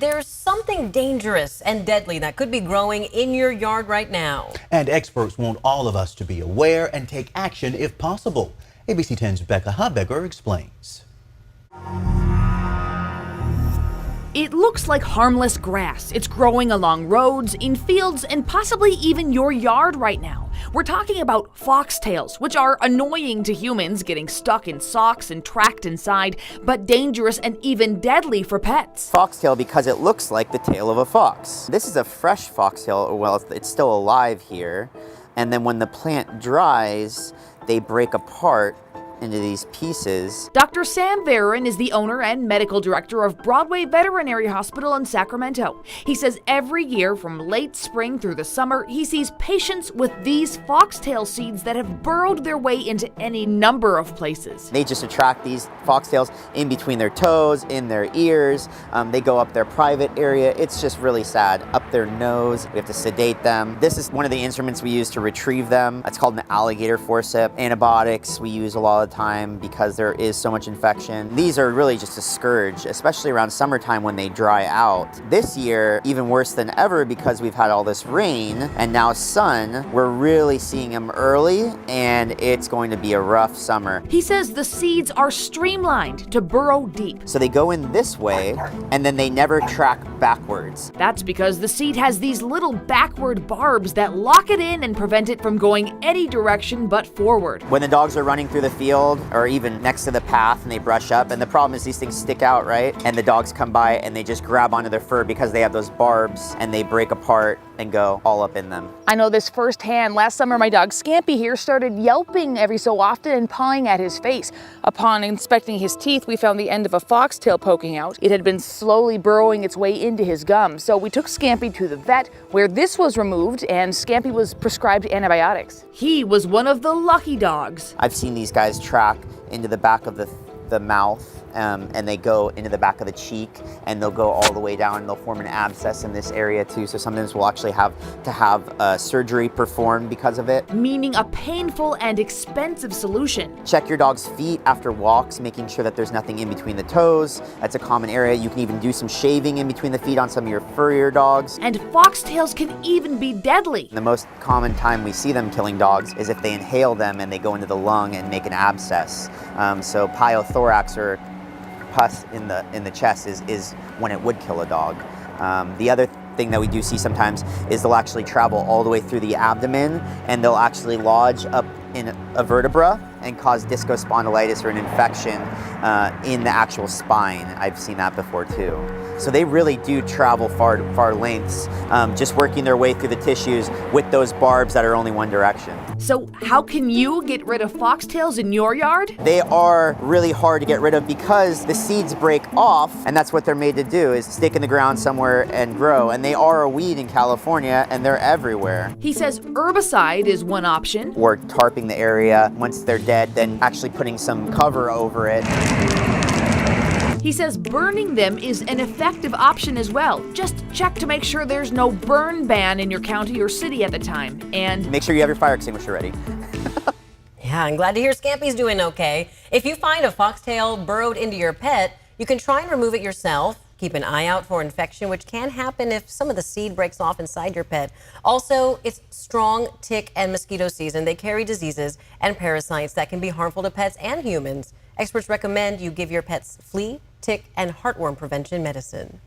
There's something dangerous and deadly that could be growing in your yard right now. And experts want all of us to be aware and take action if possible. ABC 10's Becca Hubegger explains. It looks like harmless grass. It's growing along roads, in fields, and possibly even your yard right now. We're talking about foxtails, which are annoying to humans, getting stuck in socks and trapped inside, but dangerous and even deadly for pets. Foxtail because it looks like the tail of a fox. This is a fresh foxtail. Well, it's still alive here. And then when the plant dries, they break apart into these pieces. Dr. Sam Varon is the owner and medical director of Broadway Veterinary Hospital in Sacramento. He says every year from late spring through the summer, he sees patients with these foxtail seeds that have burrowed their way into any number of places. They just attract these foxtails in between their toes, in their ears. They go up their private area. It's just really sad. Up their nose. We have to sedate them. This is one of the instruments we use to retrieve them. It's called an alligator forceps. Antibiotics we use a lot of time because there is so much infection. These are really just a scourge, especially around summertime when they dry out. This year, even worse than ever because we've had all this rain and now sun, we're really seeing them early and it's going to be a rough summer. He says the seeds are streamlined to burrow deep. So they go in this way and then they never track backwards. That's because the seed has these little backward barbs that lock it in and prevent it from going any direction but forward. When the dogs are running through the field or even next to the path and they brush up, and the problem is these things stick out, right? And the dogs come by and they just grab onto their fur because they have those barbs and they break apart and go all up in them. I know this firsthand. Last summer, my dog Scampy here started yelping every so often and pawing at his face. Upon inspecting his teeth, we found the end of a foxtail poking out. It had been slowly burrowing its way into his gum. So we took Scampy to the vet where this was removed and Scampy was prescribed antibiotics. He was one of the lucky dogs. I've seen these guys track into the back of the mouth and they go into the back of the cheek and they'll go all the way down and they'll form an abscess in this area too. So sometimes we'll actually have to have surgery performed because of it. Meaning a painful and expensive solution. Check your dog's feet after walks, making sure that there's nothing in between the toes. That's a common area. You can even do some shaving in between the feet on some of your furrier dogs. And foxtails can even be deadly. The most common time we see them killing dogs is if they inhale them and they go into the lung and make an abscess. So pyothorax or pus in the chest is when it would kill a dog. The other thing that we do see sometimes is they'll actually travel all the way through the abdomen and they'll actually lodge up in a vertebra and cause discospondylitis or an infection in the actual spine. I've seen that before too. So they really do travel far lengths, just working their way through the tissues with those barbs that are only one direction. So how can you get rid of foxtails in your yard? They are really hard to get rid of because the seeds break off, and that's what they're made to do, is stick in the ground somewhere and grow. And they are a weed in California, and they're everywhere. He says herbicide is one option. Or tarping the area. Once they're dead, then actually putting some cover over it. He says burning them is an effective option as well. Just check to make sure there's no burn ban in your county or city at the time. And make sure you have your fire extinguisher ready. Yeah, I'm glad to hear Scampy's doing okay. If you find a foxtail burrowed into your pet, you can try and remove it yourself. Keep an eye out for infection, which can happen if some of the seed breaks off inside your pet. Also, it's strong tick and mosquito season. They carry diseases and parasites that can be harmful to pets and humans. Experts recommend you give your pets flea, tick, and heartworm prevention medicine.